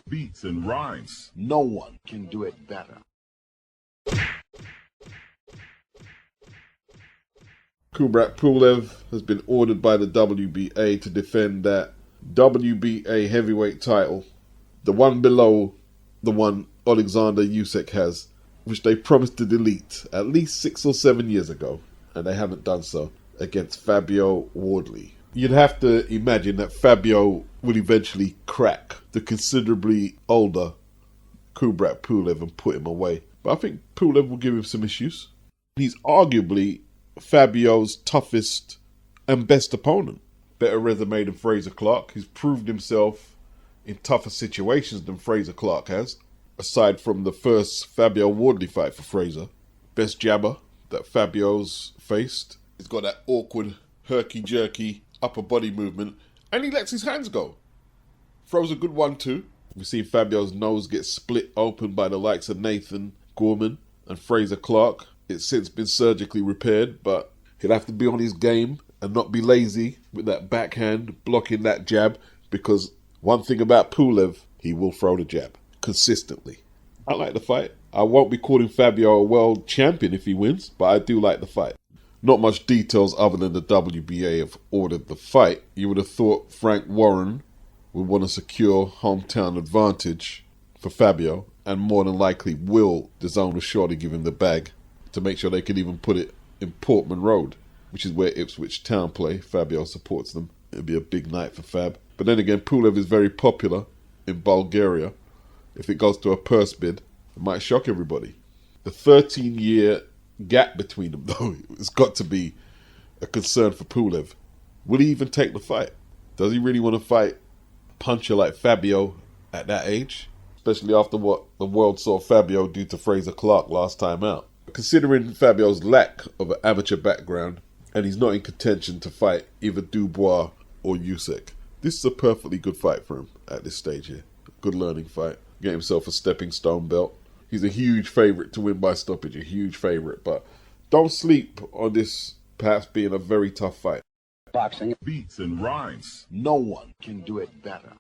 beats and rhymes. No one can do it better. Kubrat Pulev has been ordered by the WBA to defend that WBA heavyweight title, the one below the one Alexander Usyk has, which they promised to delete at least 6 or 7 years ago, and they haven't done so, against Fabio Wardley. You'd have to imagine that Fabio will eventually crack the considerably older Kubrat Pulev and put him away. But I think Pulev will give him some issues. He's arguably Fabio's toughest and best opponent. Better resume than Frazer Clarke. He's proved himself in tougher situations than Frazer Clarke has, aside from the first Fabio Wardley fight for Frazer. Best jabber that Fabio's faced. He's got that awkward, herky-jerky upper body movement, and he lets his hands go. Throws a good one too. We've seen Fabio's nose get split open by the likes of Nathan Gorman and Frazer Clarke. It's since been surgically repaired, but he'll have to be on his game and not be lazy with that backhand, blocking that jab, because one thing about Pulev, he will throw the jab consistently. I like the fight. I won't be calling Fabio a world champion if he wins, but I do like the fight. Not much details other than the WBA have ordered the fight. You would have thought Frank Warren would want to secure hometown advantage for Fabio, and more than likely will DAZN will surely give him the bag to make sure they can even put it in Portman Road, which is where Ipswich Town play. Fabio supports them. It'll be a big night for Fab. But then again, Pulev is very popular in Bulgaria. If it goes to a purse bid, it might shock everybody. The 13-year gap between them, though, it's got to be a concern for Pulev. Will he even take the fight? Does he really want to fight a puncher like Fabio at that age? Especially after what the world saw Fabio do to Frazer Clarke last time out. Considering Fabio's lack of an amateur background, and he's not in contention to fight either Dubois or Usyk, this is a perfectly good fight for him at this stage here. Good learning fight. Get himself a stepping stone belt. He's a huge favourite to win by stoppage, a huge favourite. But don't sleep on this perhaps being a very tough fight. Boxing Beats and rhymes. no one can do it better.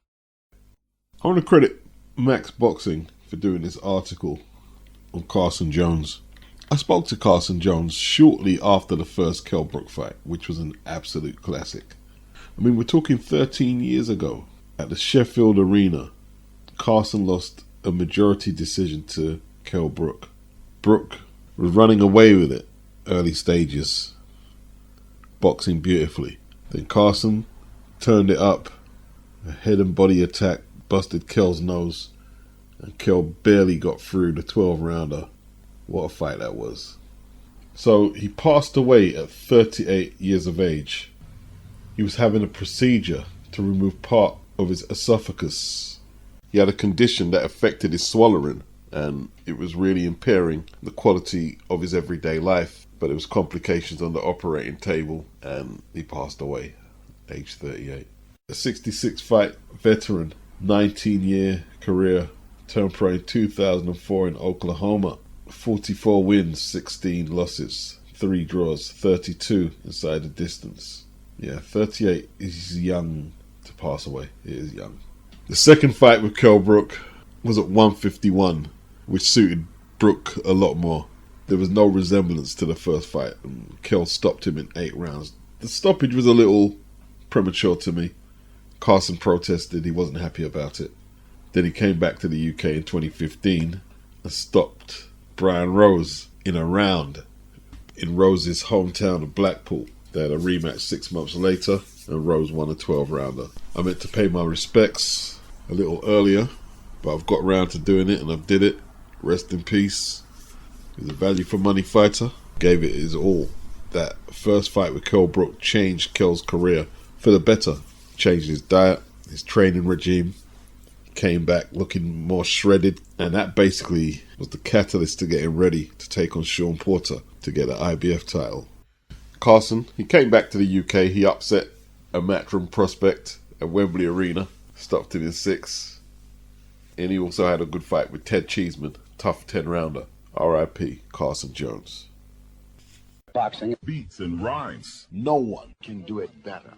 I want to credit Max Boxing for doing this article on Carson Jones. I spoke to Carson Jones shortly after the first Kell Brook fight, which was an absolute classic. I mean, we're talking 13 years ago at the Sheffield Arena. Carson lost a majority decision to Kell Brook. Brook was running away with it early stages, boxing beautifully. Then Carson turned it up, a head and body attack, busted Kell's nose, and Kell barely got through the 12-rounder. What a fight that was. So he passed away at 38 years of age. He was having a procedure to remove part of his esophagus. He had a condition that affected his swallowing, and it was really impairing the quality of his everyday life. But there was complications on the operating table, and he passed away, age 38. A 66-fight veteran, 19-year career, turned pro in 2004 in Oklahoma. 44 wins, 16 losses, 3 draws, 32 inside the distance. Yeah, 38 is young to pass away. It is young. The second fight with Kell Brook was at 151, which suited Brook a lot more. There was no resemblance to the first fight, and Kell stopped him in 8 rounds. The stoppage was a little premature to me. Carson protested, he wasn't happy about it. Then he came back to the UK in 2015 and stopped Brian Rose in a round in Rose's hometown of Blackpool. They had a rematch 6 months later, and Rose won a 12-rounder. I meant to pay my respects a little earlier, but I've got round to doing it, and I did it. Rest in peace. He's a value for money fighter. Gave it his all. That first fight with Kell Brook changed Kell's career for the better. Changed his diet, his training regime. Came back looking more shredded, and that basically was the catalyst to getting ready to take on Sean Porter to get the IBF title. Carson, he came back to the UK. He upset a Matchroom prospect at Wembley Arena, stopped him in 6, and he also had a good fight with Ted Cheeseman, tough 10-rounder. R.I.P. Carson Jones. Boxing Beats and rhymes. no one can do it better.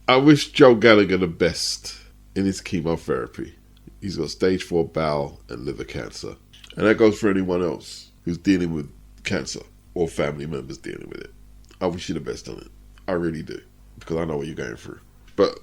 I wish Joe Gallagher the best in his chemotherapy. He's got stage 4 bowel and liver cancer. And that goes for anyone else who's dealing with cancer or family members dealing with it. I wish you the best on it. I really do. Because I know what you're going through. But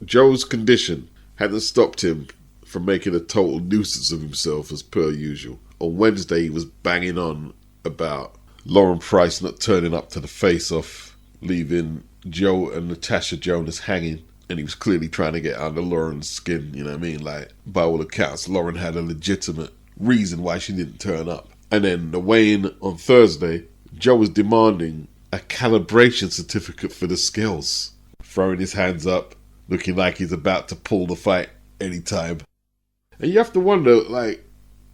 Joe's condition hadn't stopped him from making a total nuisance of himself as per usual. On Wednesday, he was banging on about Lauren Price not turning up to the face-off, leaving Joe and Natasha Jonas hanging. And he was clearly trying to get under Lauren's skin, you know what I mean? Like, by all accounts, Lauren had a legitimate reason why she didn't turn up. And then the weigh-in on Thursday, Joe was demanding a calibration certificate for the scales, throwing his hands up, looking like he's about to pull the fight anytime. And you have to wonder, like,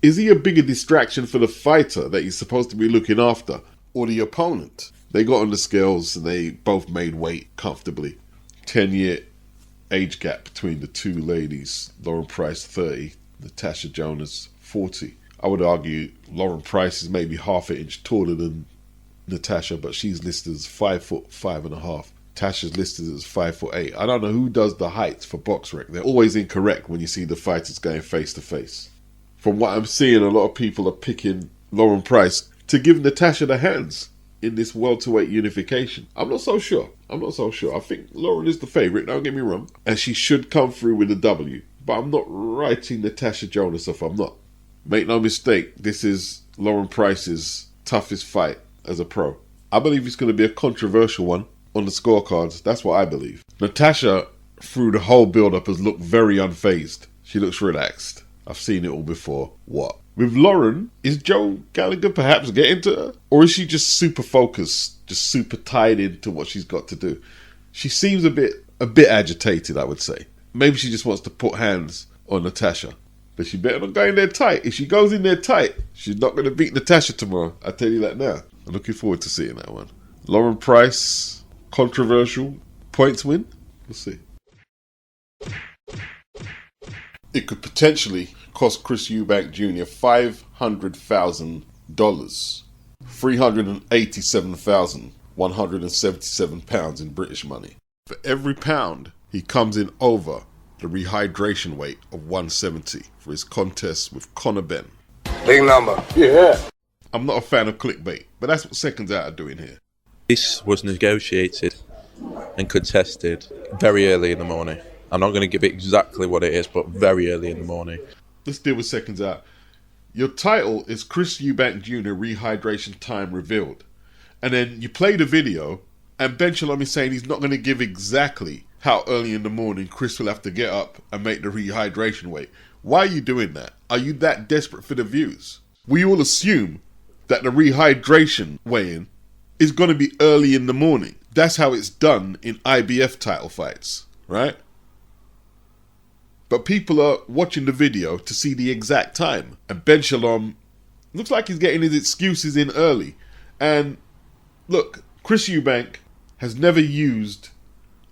is he a bigger distraction for the fighter that he's supposed to be looking after, or the opponent? They got on the scales and they both made weight comfortably. 10-year age gap between the two ladies. Lauren Price 30, Natasha Jonas 40. I would argue Lauren Price is maybe half an inch taller than Natasha, but she's listed as 5'5.5". Tasha's listed as 5'8". I don't know who does the heights for BoxRec. They're always incorrect when you see the fighters going face to face. From what I'm seeing, a lot of people are picking Lauren Price to give Natasha the hands in this welterweight unification. I'm not so sure. I think Lauren is the favourite, don't get me wrong, and she should come through with a W. But I'm not writing Natasha Jonas off, I'm not. Make no mistake, this is Lauren Price's toughest fight as a pro. I believe it's going to be a controversial one on the scorecards. That's what I believe. Natasha, through the whole build-up, has looked very unfazed. She looks relaxed. I've seen it all before. What? With Lauren, is Joe Gallagher perhaps getting to her? Or is she just super focused, just super tied into what she's got to do? She seems a bit agitated, I would say. Maybe she just wants to put hands on Natasha. But she better not go in there tight. If she goes in there tight, she's not going to beat Natasha tomorrow. I tell you that now. I'm looking forward to seeing that one. Lauren Price, controversial, points win? We'll see. It could potentially cost Chris Eubank Jr. $500,000. £387,177 in British money. For every pound, he comes in over the rehydration weight of 170 for his contest with Benn. Big number. Yeah. I'm not a fan of clickbait, but that's what Seconds Out are doing here. This was negotiated and contested very early in the morning. I'm not going to give it exactly what it is, but very early in the morning. Let's deal with Seconds Out. Your title is Chris Eubank Jr. Rehydration Time Revealed. And then you play the video, and Benn is saying he's not going to give exactly how early in the morning Chris will have to get up and make the rehydration weight. Why are you doing that? Are you that desperate for the views? We all assume that the rehydration weigh-in is going to be early in the morning. That's how it's done in IBF title fights, right? But people are watching the video to see the exact time. And Benn looks like he's getting his excuses in early. And look, Chris Eubank has never used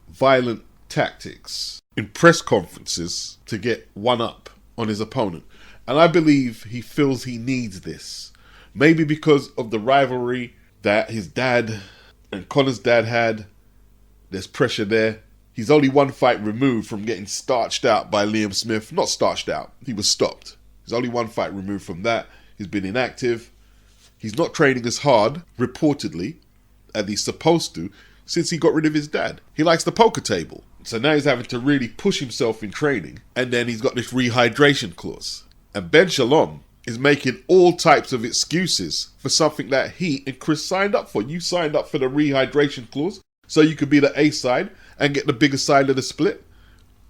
violent tactics in press conferences to get one up on his opponent. And I believe he feels he needs this. Maybe because of the rivalry that his dad and Conor's dad had. There's pressure there. He's only one fight removed from getting starched out by Liam Smith. Not starched out. He was stopped. He's only one fight removed from that. He's been inactive. He's not training as hard, reportedly, as he's supposed to, since he got rid of his dad. He likes the poker table. So now he's having to really push himself in training. And then he's got this rehydration clause. And Benn is making all types of excuses for something that he and Chris signed up for. You signed up for the rehydration clause so you could be the A side and get the bigger side of the split.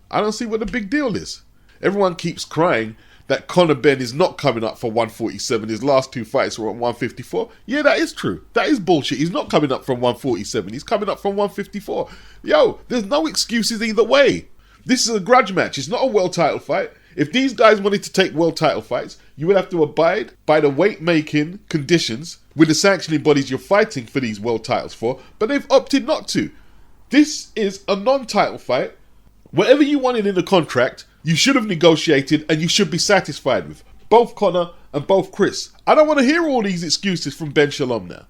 I don't see what the big deal is. Everyone keeps crying that Conor Benn is not coming up for 147. His last two fights were at 154. Yeah, that is true. That is bullshit. He's not coming up from 147. He's coming up from 154. Yo, there's no excuses either way. This is a grudge match. It's not a world title fight. If these guys wanted to take world title fights, you would have to abide by the weight-making conditions with the sanctioning bodies you're fighting for these world titles for, but they've opted not to. This is a non-title fight. Whatever you wanted in the contract, you should have negotiated and you should be satisfied with. Both Conor and both Chris. I don't want to hear all these excuses from Benn now.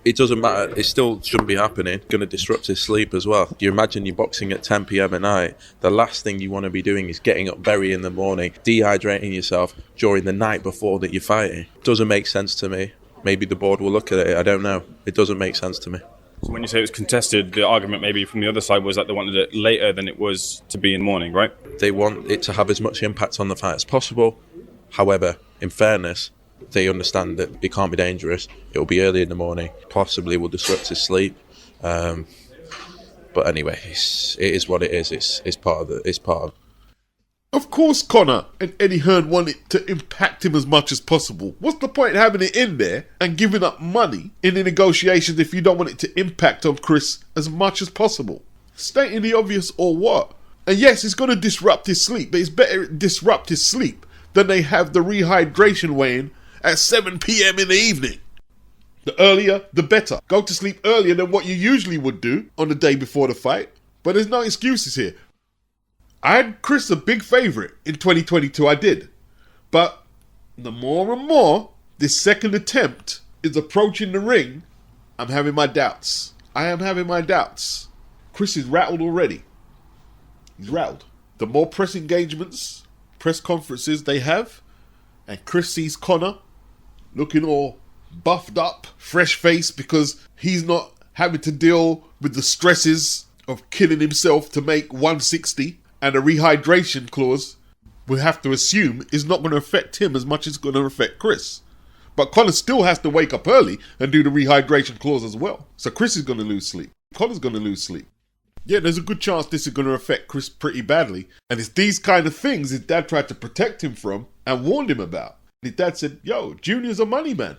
it doesn't matter. It still shouldn't be happening. Going to disrupt his sleep as well. You imagine you're boxing at 10 p.m. at night. The last thing you want to be doing is getting up very in the morning, dehydrating yourself during the night before that you're fighting. Doesn't make sense to me. Maybe the board will look at it. I don't know. It doesn't make sense to me. So when you say it was contested, the argument maybe from the other side was that they wanted it later than it was to be in the morning, right? They want it to have as much impact on the fight as possible. However, in fairness, they understand that it can't be dangerous. It will be early in the morning. Possibly will disrupt his sleep. But anyway, it is what it is. It's part of. Of course, Conor and Eddie Hearn want it to impact him as much as possible. What's the point of having it in there and giving up money in the negotiations if you don't want it to impact on Chris as much as possible? Stating the obvious or what? And yes, it's going to disrupt his sleep, but it's better it disrupt his sleep than they have the rehydration weigh-in at 7 p.m. in the evening. The earlier, the better. Go to sleep earlier than what you usually would do on the day before the fight. But there's no excuses here. I had Chris a big favourite in 2022, I did. But the more and more this second attempt is approaching the ring, I'm having my doubts. I am having my doubts. Chris is rattled already. He's rattled. The more press engagements, press conferences they have, and Chris sees Conor looking all buffed up, fresh face, because he's not having to deal with the stresses of killing himself to make 160. And a rehydration clause, we have to assume, is not going to affect him as much as it's going to affect Chris. But Conor still has to wake up early and do the rehydration clause as well. So Chris is going to lose sleep. Conor's going to lose sleep. Yeah, there's a good chance this is going to affect Chris pretty badly. And it's these kind of things his dad tried to protect him from and warned him about. His dad said, yo, Junior's a money man.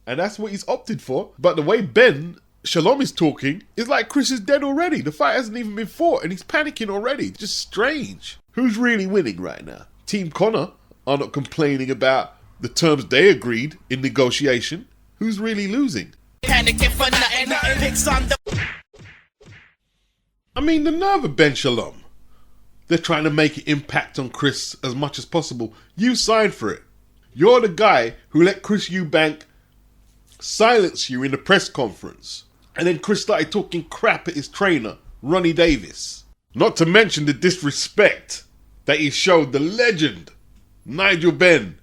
And that's what he's opted for. But the way Benn Shalom is talking, it's like Chris is dead already. The fight hasn't even been fought and he's panicking already. It's just strange. Who's really winning right now? Team Conor are not complaining about the terms they agreed in negotiation. Who's really losing? Panicking for nothing. I mean, the nerve of Benn Shalom. They're trying to make it impact on Chris as much as possible. You signed for it. You're the guy who let Chris Eubank silence you in the press conference. And then Chris started talking crap at his trainer, Ronnie Davis. Not to mention the disrespect that he showed the legend, Nigel Benn,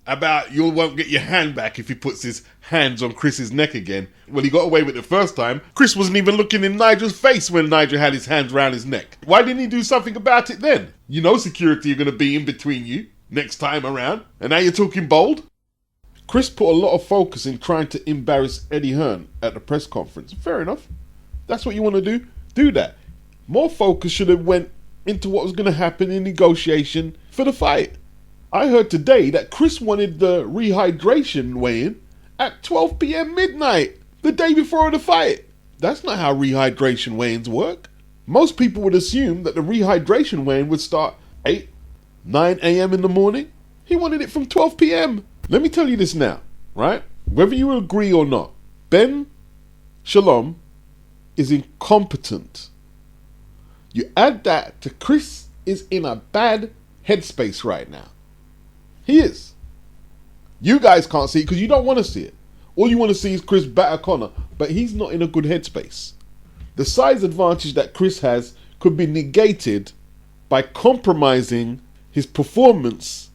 about you won't get your hand back if he puts his hands on Chris's neck again. Well, he got away with it the first time. Chris wasn't even looking in Nigel's face when Nigel had his hands around his neck. Why didn't he do something about it then? You know security are going to be in between you next time around. And now you're talking bold? Chris put a lot of focus in trying to embarrass Eddie Hearn at the press conference. Fair enough. That's what you want to do. Do that. More focus should have went into what was going to happen in negotiation for the fight. I heard today that Chris wanted the rehydration weigh-in at 12 p.m. midnight, the day before the fight. That's not how rehydration weigh-ins work. Most people would assume that the rehydration weigh-in would start 8, 9 a.m. in the morning. He wanted it from 12 p.m. Let me tell you this now, right? Whether you agree or not, Benn Shalom is incompetent. You add that to Chris is in a bad headspace right now. He is. You guys can't see it because you don't want to see it. All you want to see is Chris batter Conor, but he's not in a good headspace. The size advantage that Chris has could be negated by compromising his performance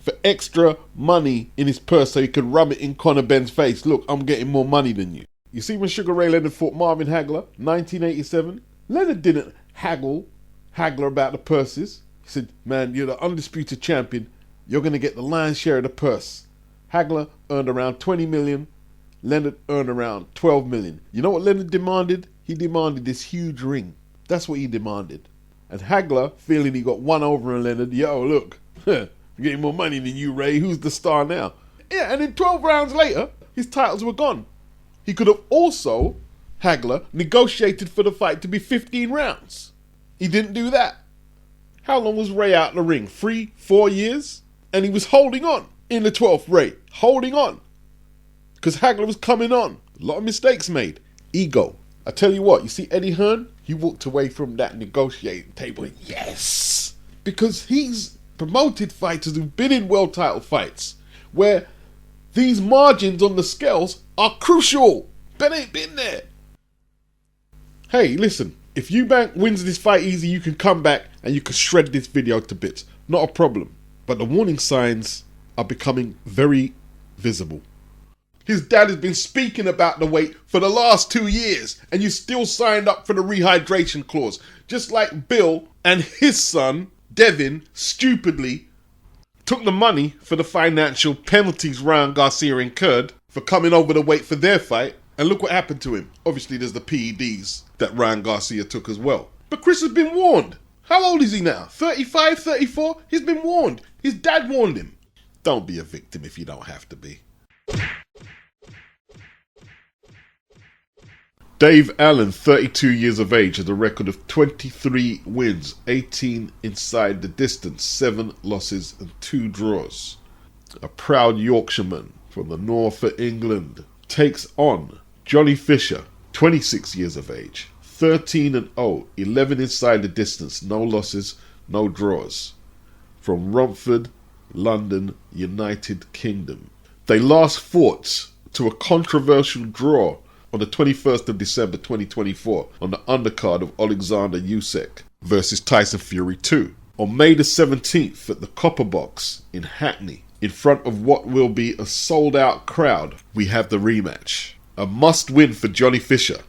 for extra money in his purse so he could rub it in Conor Benn's face. Look, I'm getting more money than you. You see when Sugar Ray Leonard fought Marvin Hagler, 1987? Leonard didn't haggle about the purses. He said, man, you're the undisputed champion. You're going to get the lion's share of the purse. Hagler earned around 20 million. Leonard earned around 12 million. You know what Leonard demanded? He demanded this huge ring. That's what he demanded. And Hagler, feeling he got one over on Leonard, yo, look, I'm getting more money than you, Ray. Who's the star now? Yeah, and then 12 rounds later, his titles were gone. He could have also, Hagler, negotiated for the fight to be 15 rounds. He didn't do that. How long was Ray out in the ring? 3, 4 years? And he was holding on in the 12th, Ray. Holding on. Because Hagler was coming on. A lot of mistakes made. Ego. I tell you what, you see Eddie Hearn? He walked away from that negotiating table. Yes! Because he's promoted fighters who've been in world title fights where these margins on the scales are crucial. Benn ain't been there. Hey, listen, if Eubank wins this fight easy, you can come back and you can shred this video to bits. Not a problem. But the warning signs are becoming very visible. His dad has been speaking about the weight for the last 2 years, and you still signed up for the rehydration clause. Just like Bill and his son, Devin, stupidly took the money for the financial penalties Ryan Garcia incurred for coming over the weight for their fight, and look what happened to him. Obviously, there's the PEDs that Ryan Garcia took as well. But Chris has been warned. How old is he now? 35, 34? He's been warned. His dad warned him. Don't be a victim if you don't have to be. Dave Allen, 32 years of age, has a record of 23 wins, 18 inside the distance, 7 losses and 2 draws. A proud Yorkshireman from the north of England takes on Johnny Fisher, 26 years of age, 13-0, 11 inside the distance, no losses, no draws. From Romford, London, United Kingdom. They last fought to a controversial draw on the 21st of December 2024 on the undercard of Alexander Usyk versus Tyson Fury 2. On May the 17th at the Copper Box in Hackney, in front of what will be a sold-out crowd, we have the rematch. A must-win for Johnny Fisher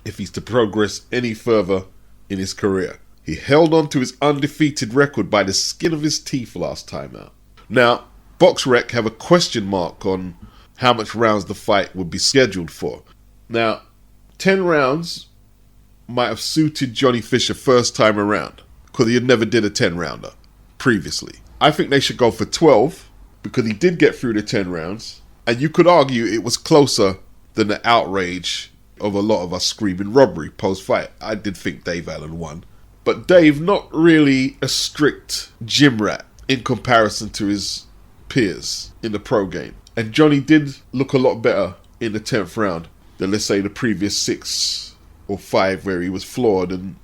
if he's to progress any further in his career. He held on to his undefeated record by the skin of his teeth last time out. Now, BoxRec have a question mark on how much rounds the fight would be scheduled for. Now, 10 rounds might have suited Johnny Fisher first time around because he had never did a 10-rounder previously. I think they should go for 12 because he did get through the 10 rounds, and you could argue it was closer than the outrage of a lot of us screaming robbery post-fight. I did think Dave Allen won. But Dave, not really a strict gym rat in comparison to his peers in the pro game. And Johnny did look a lot better in the 10th round than, let's say, the previous 6 or 5 where he was flawed and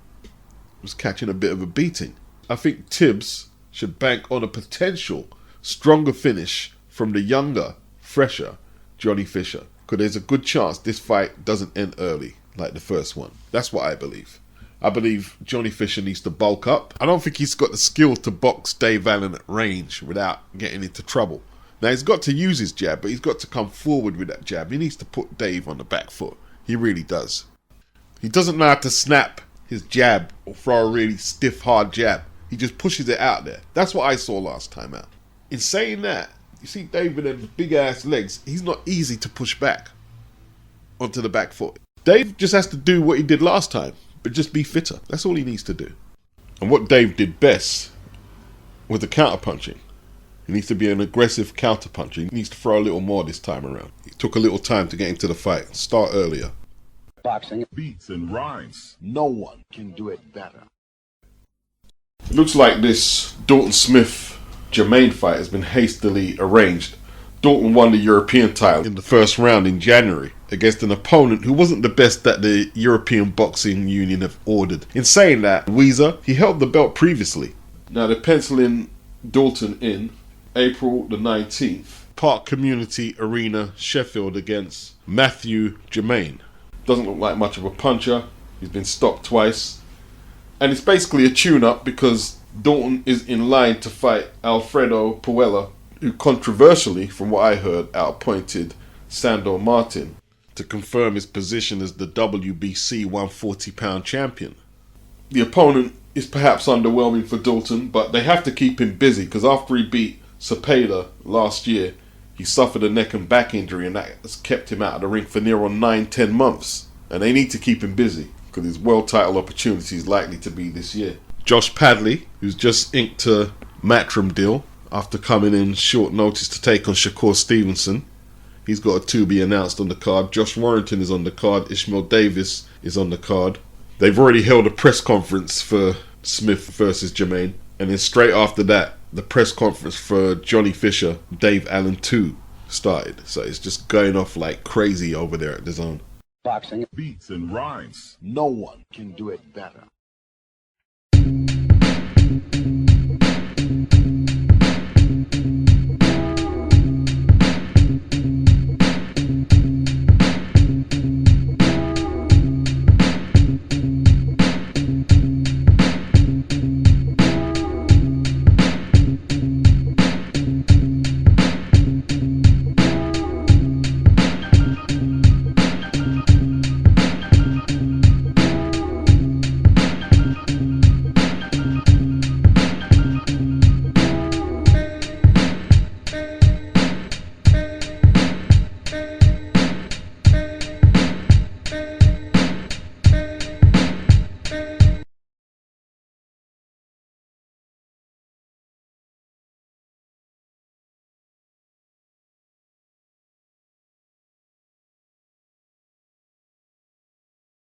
was catching a bit of a beating. I think Tibbs should bank on a potential stronger finish from the younger, fresher Johnny Fisher, because there's a good chance this fight doesn't end early like the first one. That's what I believe. I believe Johnny Fisher needs to bulk up. I don't think he's got the skill to box Dave Allen at range without getting into trouble. Now, he's got to use his jab, but he's got to come forward with that jab. He needs to put Dave on the back foot. He really does. He doesn't know how to snap his jab or throw a really stiff, hard jab. He just pushes it out there. That's what I saw last time out. In saying that, you see Dave with them big-ass legs, he's not easy to push back onto the back foot. Dave just has to do what he did last time, but just be fitter. That's all he needs to do. And what Dave did best was the counter-punching. He needs to be an aggressive counter-puncher. He needs to throw a little more this time around. It took a little time to get into the fight. Start earlier. Boxing. Beats and rhymes. No one can do it better. It looks like this Dalton Smith Germain fight has been hastily arranged. Dalton won the European title in the first round in January against an opponent who wasn't the best that the European Boxing Union have ordered. In saying that, Weezer, he held the belt previously. Now they're penciling Dalton in April the 19th. Park Community Arena, Sheffield against MATHIEU Germain. Doesn't look like much of a puncher. He's been stopped twice. And it's basically a tune-up because Dalton is in line to fight Alfredo Puella, who controversially, from what I heard, outappointed Sandor Martin to confirm his position as the WBC 140-pound champion. The opponent is perhaps underwhelming for Dalton, but they have to keep him busy because after he beat Cepeda last year, he suffered a neck and back injury, and that has kept him out of the ring for near on 9-10 months. And they need to keep him busy because his world title opportunity is likely to be this year. Josh Padley, who's just inked a Matchroom deal after coming in short notice to take on Shakur Stevenson. He's got a to be announced on the card. Josh Warrington is on the card. Ishmael Davis is on the card. They've already held a press conference for Smith versus Germain. And then straight after that, the press conference for Johnny Fisher, Dave Allen 2 started. So it's just going off like crazy over there at the zone. Boxing. Beats and rhymes. No one can do it better.